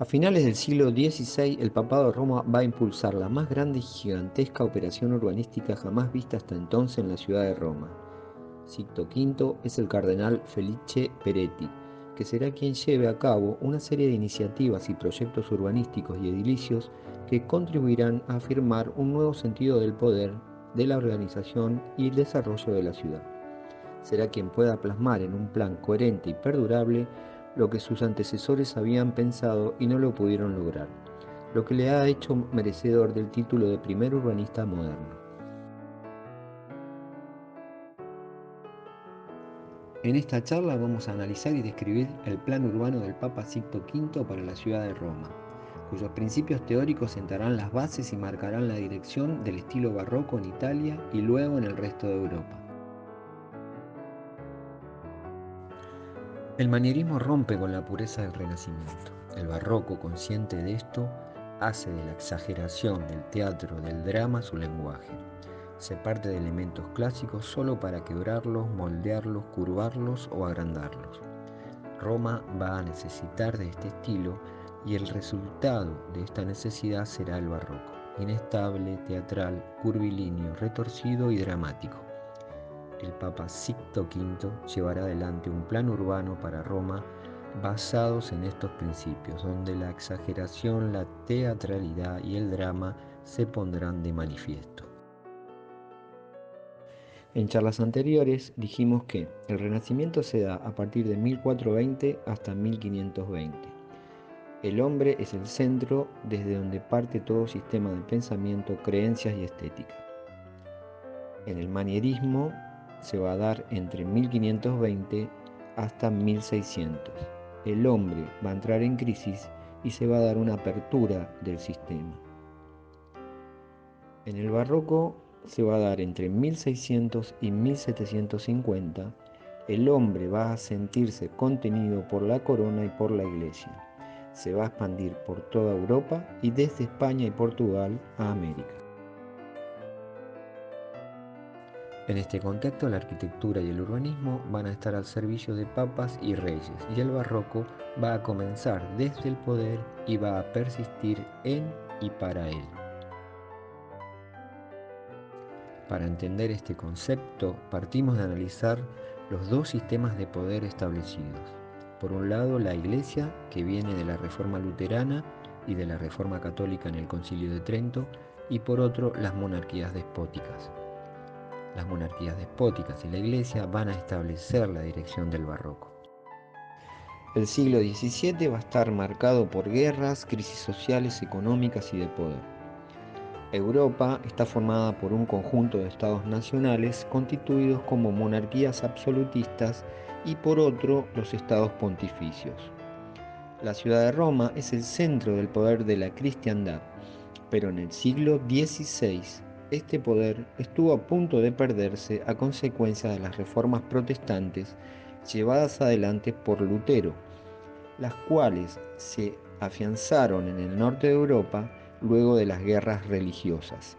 A finales del siglo XVI, el Papado de Roma va a impulsar la más grande y gigantesca operación urbanística jamás vista hasta entonces en la ciudad de Roma. Sixto V es el cardenal Felice Peretti, que será quien lleve a cabo una serie de iniciativas y proyectos urbanísticos y edilicios que contribuirán a afirmar un nuevo sentido del poder, de la organización y el desarrollo de la ciudad. Será quien pueda plasmar en un plan coherente y perdurable lo que sus antecesores habían pensado y no lo pudieron lograr, lo que le ha hecho merecedor del título de primer urbanista moderno. En esta charla vamos a analizar y describir el plan urbano del Papa Sixto V para la ciudad de Roma, cuyos principios teóricos sentarán las bases y marcarán la dirección del estilo barroco en Italia y luego en el resto de Europa. El manierismo rompe con la pureza del Renacimiento. El barroco, consciente de esto, hace de la exageración del teatro, del drama, su lenguaje. Se parte de elementos clásicos solo para quebrarlos, moldearlos, curvarlos o agrandarlos. Roma va a necesitar de este estilo y el resultado de esta necesidad será el barroco, inestable, teatral, curvilíneo, retorcido y dramático. El Papa Sixto V llevará adelante un plan urbano para Roma basados en estos principios, donde la exageración, la teatralidad y el drama se pondrán de manifiesto. En charlas anteriores dijimos que el Renacimiento se da a partir de 1420 hasta 1520. El hombre es el centro desde donde parte todo sistema de pensamiento, creencias y estética. En el manierismo se va a dar entre 1520 hasta 1600. El hombre va a entrar en crisis y se va a dar una apertura del sistema. En el barroco se va a dar entre 1600 y 1750. El hombre va a sentirse contenido por la corona y por la iglesia. Se va a expandir por toda Europa y desde España y Portugal a América. En este contexto, la arquitectura y el urbanismo van a estar al servicio de papas y reyes, y el barroco va a comenzar desde el poder y va a persistir en y para él. Para entender este concepto, partimos de analizar los dos sistemas de poder establecidos. Por un lado, la Iglesia, que viene de la Reforma Luterana y de la Reforma Católica en el Concilio de Trento, y por otro, las monarquías despóticas. Las monarquías despóticas y la Iglesia van a establecer la dirección del barroco. El siglo XVII va a estar marcado por guerras, crisis sociales, económicas y de poder. Europa está formada por un conjunto de estados nacionales constituidos como monarquías absolutistas y por otro los estados pontificios. La ciudad de Roma es el centro del poder de la cristiandad, pero en el siglo XVI este poder estuvo a punto de perderse a consecuencia de las reformas protestantes llevadas adelante por Lutero, las cuales se afianzaron en el norte de Europa luego de las guerras religiosas.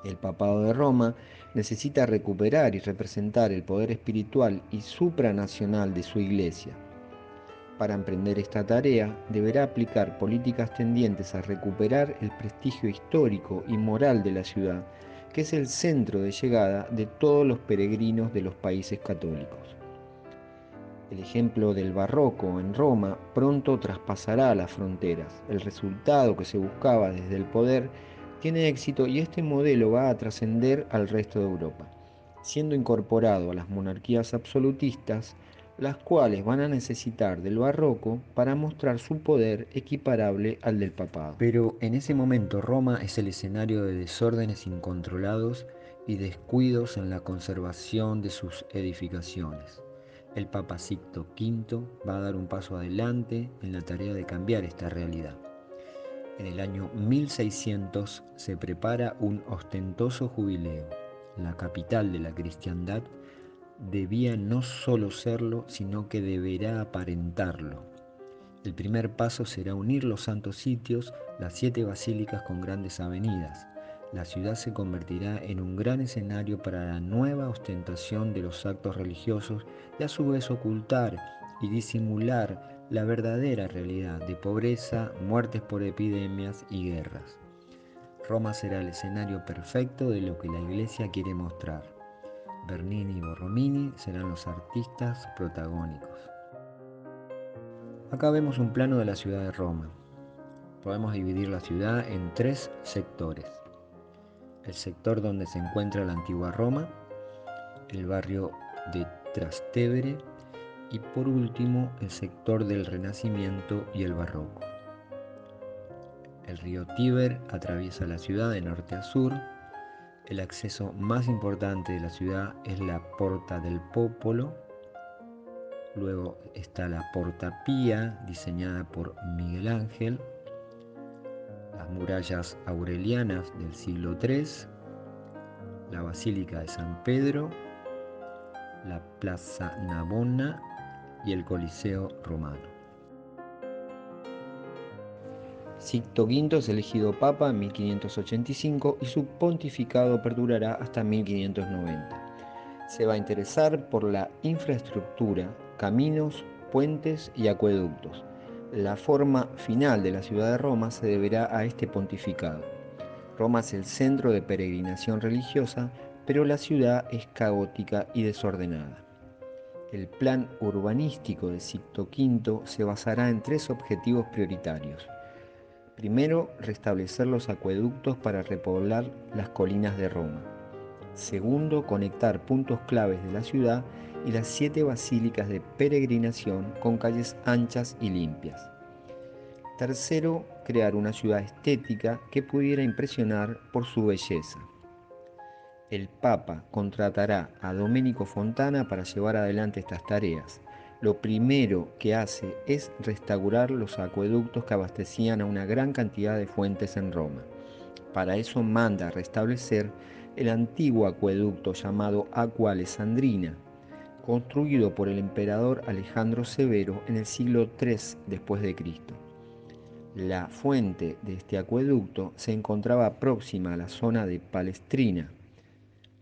El Papado de Roma necesita recuperar y representar el poder espiritual y supranacional de su Iglesia. Para emprender esta tarea, deberá aplicar políticas tendientes a recuperar el prestigio histórico y moral de la ciudad, que es el centro de llegada de todos los peregrinos de los países católicos. El ejemplo del barroco en Roma pronto traspasará las fronteras. El resultado que se buscaba desde el poder tiene éxito y este modelo va a trascender al resto de Europa, siendo incorporado a las monarquías absolutistas, las cuales van a necesitar del barroco para mostrar su poder equiparable al del papado. Pero en ese momento Roma es el escenario de desórdenes incontrolados y descuidos en la conservación de sus edificaciones. El Papa Sixto V va a dar un paso adelante en la tarea de cambiar esta realidad. En el año 1600 se prepara un ostentoso jubileo. La capital de la cristiandad debía no solo serlo, sino que deberá aparentarlo. El primer paso será unir los santos sitios, las 7 basílicas con grandes avenidas. La ciudad se convertirá en un gran escenario para la nueva ostentación de los actos religiosos y a su vez ocultar y disimular la verdadera realidad de pobreza, muertes por epidemias y guerras. Roma será el escenario perfecto de lo que la Iglesia quiere mostrar. Bernini y Borromini serán los artistas protagónicos. Acá vemos un plano de la ciudad de Roma. Podemos dividir la ciudad en 3 sectores. El sector donde se encuentra la antigua Roma, el barrio de Trastevere y por último el sector del Renacimiento y el Barroco. El río Tíber atraviesa la ciudad de norte a sur. El acceso más importante de la ciudad es la Porta del Popolo. Luego está la Porta Pía, diseñada por Miguel Ángel. Las murallas aurelianas del siglo III. La Basílica de San Pedro. La Plaza Navona y el Coliseo Romano. Sixto V es elegido papa en 1585 y su pontificado perdurará hasta 1590. Se va a interesar por la infraestructura, caminos, puentes y acueductos. La forma final de la ciudad de Roma se deberá a este pontificado. Roma es el centro de peregrinación religiosa, pero la ciudad es caótica y desordenada. El plan urbanístico de Sixto V se basará en 3 objetivos prioritarios. Primero, restablecer los acueductos para repoblar las colinas de Roma. Segundo, conectar puntos claves de la ciudad y las 7 basílicas de peregrinación con calles anchas y limpias. Tercero, crear una ciudad estética que pudiera impresionar por su belleza. El Papa contratará a Domenico Fontana para llevar adelante estas tareas. Lo primero que hace es restaurar los acueductos que abastecían a una gran cantidad de fuentes en Roma. Para eso manda restablecer el antiguo acueducto llamado Aqua Alessandrina, construido por el emperador Alejandro Severo en el siglo III después de Cristo. La fuente de este acueducto se encontraba próxima a la zona de Palestrina.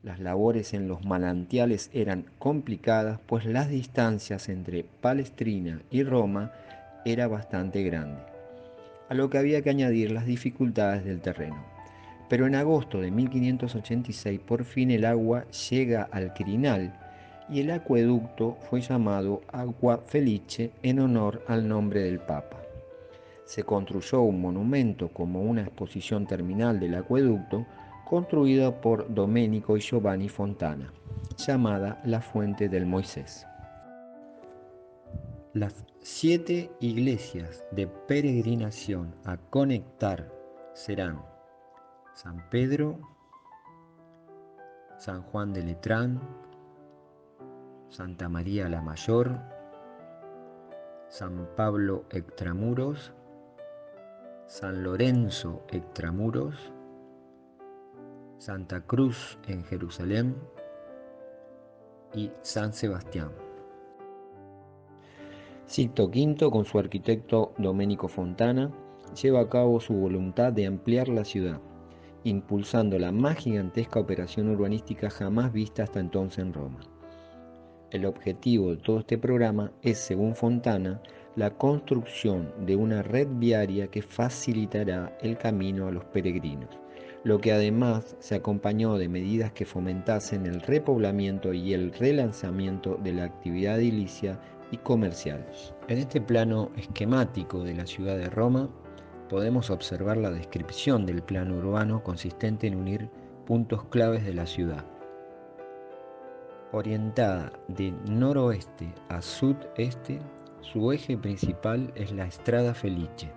Las labores en los manantiales eran complicadas, pues las distancias entre Palestrina y Roma era bastante grande, a lo que había que añadir las dificultades del terreno. Pero en agosto de 1586 por fin el agua llega al Quirinal y el acueducto fue llamado Aqua Felice en honor al nombre del Papa. Se construyó un monumento como una exposición terminal del acueducto, construida por Domenico y Giovanni Fontana, llamada la Fuente del Moisés. Las 7 iglesias de peregrinación a conectar serán San Pedro, San Juan de Letrán, Santa María la Mayor, San Pablo Extramuros, San Lorenzo Extramuros, Santa Cruz en Jerusalén y San Sebastián. Sixto V, con su arquitecto Domenico Fontana, lleva a cabo su voluntad de ampliar la ciudad, impulsando la más gigantesca operación urbanística jamás vista hasta entonces en Roma. El objetivo de todo este programa es, según Fontana, la construcción de una red viaria que facilitará el camino a los peregrinos, lo que además se acompañó de medidas que fomentasen el repoblamiento y el relanzamiento de la actividad edilicia y comercial. En este plano esquemático de la ciudad de Roma podemos observar la descripción del plano urbano consistente en unir puntos claves de la ciudad. Orientada de noroeste a sudeste, su eje principal es la Strada Felice,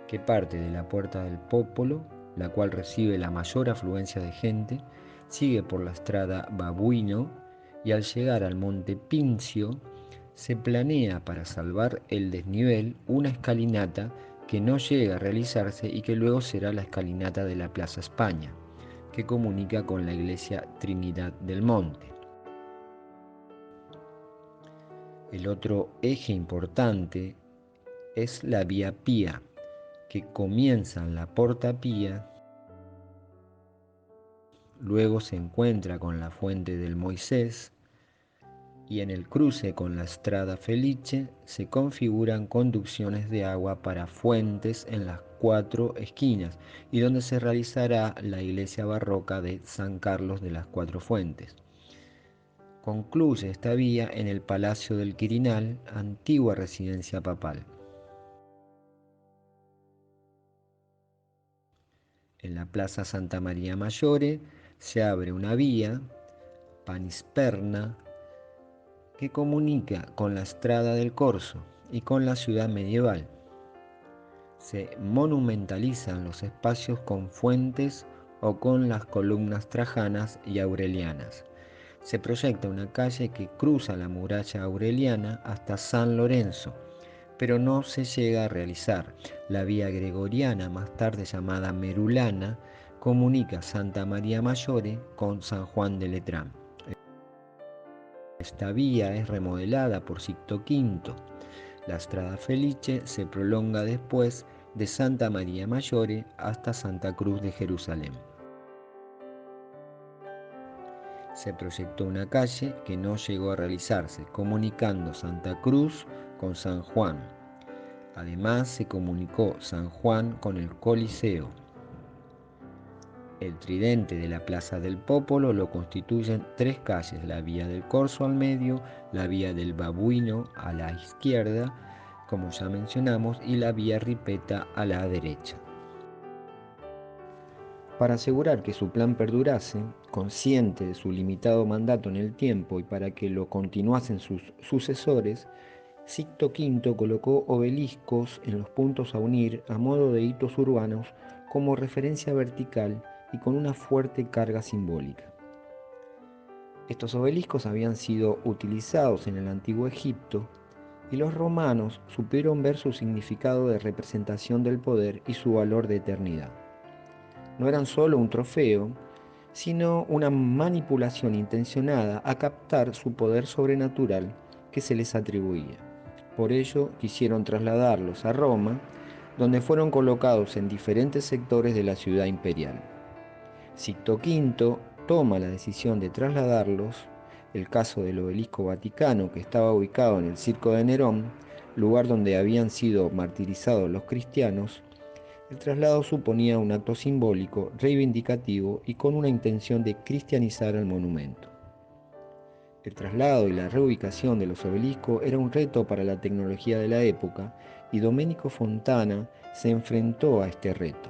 que parte de la Puerta del Popolo, la cual recibe la mayor afluencia de gente, sigue por la Strada Babuino y al llegar al Monte Pincio se planea, para salvar el desnivel, una escalinata que no llega a realizarse y que luego será la escalinata de la Plaza España, que comunica con la iglesia Trinidad del Monte. El otro eje importante es la Vía Pía, que comienza en la Porta Pía, luego se encuentra con la Fuente del Moisés, y en el cruce con la Strada Felice se configuran conducciones de agua para fuentes en las 4 esquinas y donde se realizará la iglesia barroca de San Carlos de las Cuatro Fuentes. Concluye esta vía en el Palacio del Quirinal, antigua residencia papal. En la Plaza Santa María Maggiore se abre una vía, Panisperna, que comunica con la Strada del Corso y con la ciudad medieval. Se monumentalizan los espacios con fuentes o con las columnas trajanas y aurelianas. Se proyecta una calle que cruza la muralla aureliana hasta San Lorenzo, pero no se llega a realizar. La vía gregoriana, más tarde llamada Merulana, comunica Santa María Maggiore con San Juan de Letrán. Esta vía es remodelada por Sixto V. La Strada Felice se prolonga después de Santa María Maggiore hasta Santa Cruz de Jerusalén. Se proyectó una calle que no llegó a realizarse, comunicando Santa Cruz con San Juan. Además, se comunicó San Juan con el Coliseo. El tridente de la Plaza del Popolo lo constituyen 3 calles: la Vía del Corso al medio, la Vía del Babuino a la izquierda, como ya mencionamos, y la Vía Ripetta a la derecha. Para asegurar que su plan perdurase, consciente de su limitado mandato en el tiempo y para que lo continuasen sus sucesores, Sixto V colocó obeliscos en los puntos a unir a modo de hitos urbanos como referencia vertical y con una fuerte carga simbólica. Estos obeliscos habían sido utilizados en el antiguo Egipto y los romanos supieron ver su significado de representación del poder y su valor de eternidad. No eran solo un trofeo, sino una manipulación intencionada a captar su poder sobrenatural que se les atribuía. Por ello quisieron trasladarlos a Roma, donde fueron colocados en diferentes sectores de la ciudad imperial. Sixto V toma la decisión de trasladarlos. El caso del obelisco vaticano, que estaba ubicado en el Circo de Nerón, lugar donde habían sido martirizados los cristianos. El traslado suponía un acto simbólico, reivindicativo y con una intención de cristianizar el monumento. El traslado y la reubicación de los obeliscos era un reto para la tecnología de la época y Domenico Fontana se enfrentó a este reto.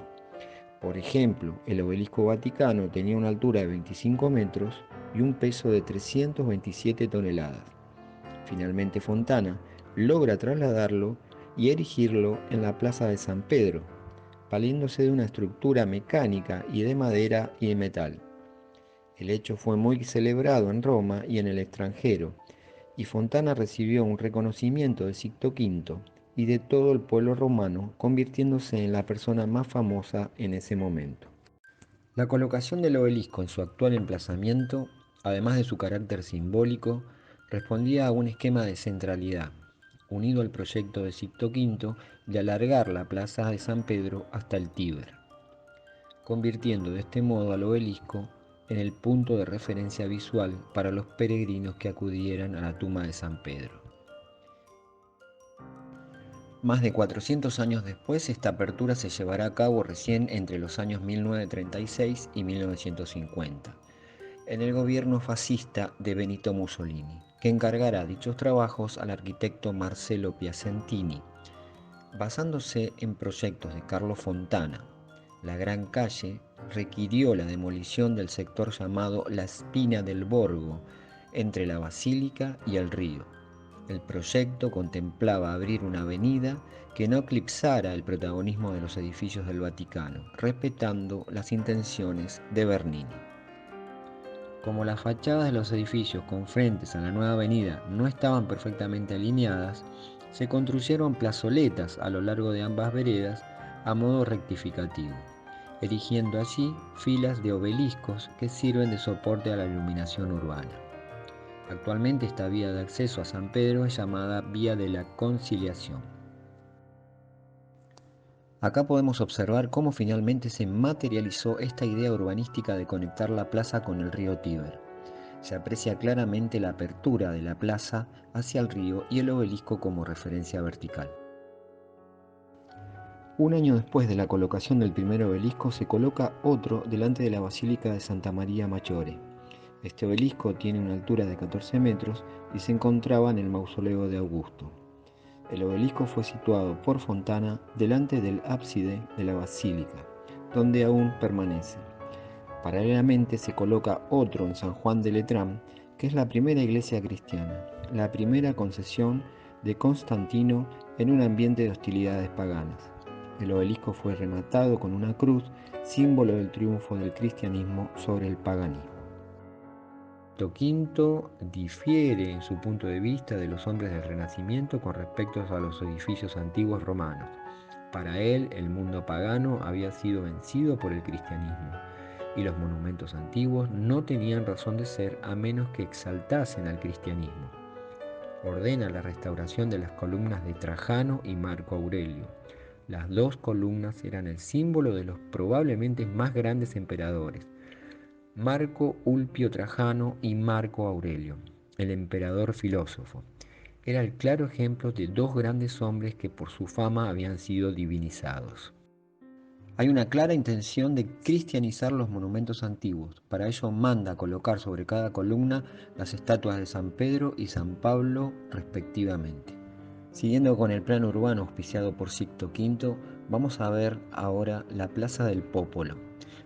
Por ejemplo, el obelisco vaticano tenía una altura de 25 metros y un peso de 327 toneladas. Finalmente Fontana logra trasladarlo y erigirlo en la plaza de San Pedro, valiéndose de una estructura mecánica y de madera y de metal. El hecho fue muy celebrado en Roma y en el extranjero, y Fontana recibió un reconocimiento de Sixto V y de todo el pueblo romano, convirtiéndose en la persona más famosa en ese momento. La colocación del obelisco en su actual emplazamiento, además de su carácter simbólico, respondía a un esquema de centralidad, unido al proyecto de Sixto V de alargar la plaza de San Pedro hasta el Tíber, convirtiendo de este modo al obelisco en el punto de referencia visual para los peregrinos que acudieran a la tumba de San Pedro. Más de 400 años después, esta apertura se llevará a cabo recién entre los años 1936 y 1950, en el gobierno fascista de Benito Mussolini, que encargará dichos trabajos al arquitecto Marcello Piacentini. Basándose en proyectos de Carlo Fontana, la Gran Calle requirió la demolición del sector llamado La Spina del Borgo, entre la Basílica y el río. El proyecto contemplaba abrir una avenida que no eclipsara el protagonismo de los edificios del Vaticano, respetando las intenciones de Bernini. Como las fachadas de los edificios con frentes a la nueva avenida no estaban perfectamente alineadas, se construyeron plazoletas a lo largo de ambas veredas a modo rectificativo, erigiendo allí filas de obeliscos que sirven de soporte a la iluminación urbana. Actualmente esta vía de acceso a San Pedro es llamada Vía de la Conciliación. Acá podemos observar cómo finalmente se materializó esta idea urbanística de conectar la plaza con el río Tíber. Se aprecia claramente la apertura de la plaza hacia el río y el obelisco como referencia vertical. Un año después de la colocación del primer obelisco se coloca otro delante de la Basílica de Santa María Maggiore. Este obelisco tiene una altura de 14 metros y se encontraba en el mausoleo de Augusto. El obelisco fue situado por Fontana delante del ábside de la basílica, donde aún permanece. Paralelamente se coloca otro en San Juan de Letrán, que es la primera iglesia cristiana, la primera concesión de Constantino en un ambiente de hostilidades paganas. El obelisco fue rematado con una cruz, símbolo del triunfo del cristianismo sobre el paganismo. V difiere en su punto de vista de los hombres del Renacimiento con respecto a los edificios antiguos romanos. Para él, el mundo pagano había sido vencido por el cristianismo, y los monumentos antiguos no tenían razón de ser a menos que exaltasen al cristianismo. Ordena la restauración de las columnas de Trajano y Marco Aurelio. Las dos columnas eran el símbolo de los probablemente más grandes emperadores, Marco Ulpio Trajano y Marco Aurelio, el emperador filósofo. Era el claro ejemplo de dos grandes hombres que por su fama habían sido divinizados. Hay una clara intención de cristianizar los monumentos antiguos. Para ello manda colocar sobre cada columna las estatuas de San Pedro y San Pablo respectivamente. Siguiendo con el plan urbano auspiciado por Sixto V, vamos a ver ahora la Plaza del Popolo.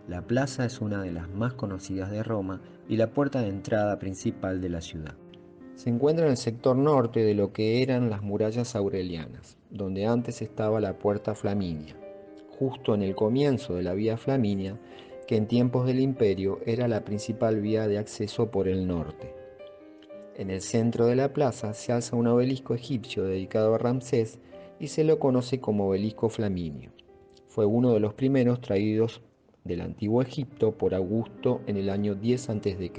La plaza es una de las más conocidas de Roma y la puerta de entrada principal de la ciudad. Se encuentra en el sector norte de lo que eran las murallas aurelianas, donde antes estaba la Puerta Flaminia, justo en el comienzo de la Vía Flaminia, que en tiempos del Imperio era la principal vía de acceso por el norte. En el centro de la plaza se alza un obelisco egipcio dedicado a Ramsés y se lo conoce como obelisco flaminio. Fue uno de los primeros traídos del antiguo Egipto por Augusto en el año 10 a.C.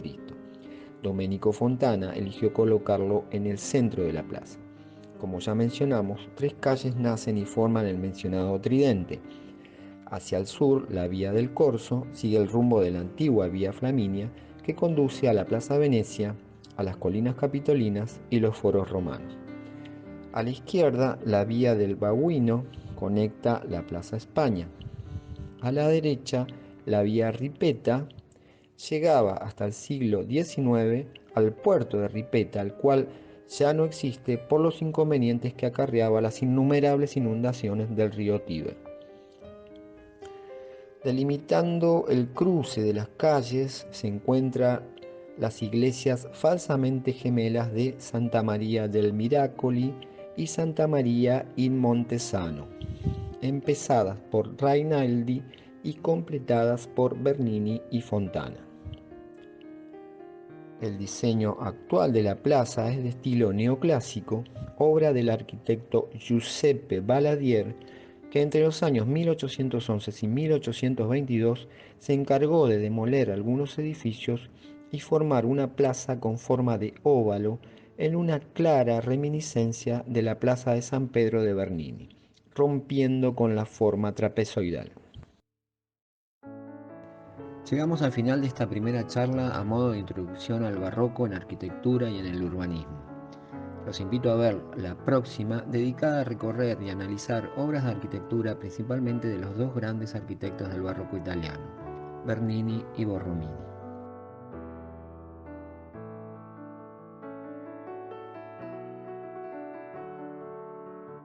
Domenico Fontana eligió colocarlo en el centro de la plaza. Como ya mencionamos, tres calles nacen y forman el mencionado tridente. Hacia el sur, la Vía del Corso sigue el rumbo de la antigua Vía Flaminia, que conduce a la Plaza Venecia, a las colinas capitolinas y los foros romanos. A la izquierda, la Vía del Babuino conecta la Plaza España. A la derecha, la Vía Ripetta llegaba hasta el siglo XIX al puerto de Ripetta, el cual ya no existe por los inconvenientes que acarreaba las innumerables inundaciones del río Tíber. Delimitando el cruce de las calles se encuentran las iglesias falsamente gemelas de Santa María del Miracoli y Santa María in Montesano, empezadas por Rainaldi y completadas por Bernini y Fontana. El diseño actual de la plaza es de estilo neoclásico, obra del arquitecto Giuseppe Balladir, que entre los años 1811 y 1822 se encargó de demoler algunos edificios y formar una plaza con forma de óvalo en una clara reminiscencia de la plaza de San Pedro de Bernini, rompiendo con la forma trapezoidal. Llegamos al final de esta primera charla a modo de introducción al barroco en arquitectura y en el urbanismo. Los invito a ver la próxima, dedicada a recorrer y analizar obras de arquitectura principalmente de los dos grandes arquitectos del barroco italiano, Bernini y Borromini.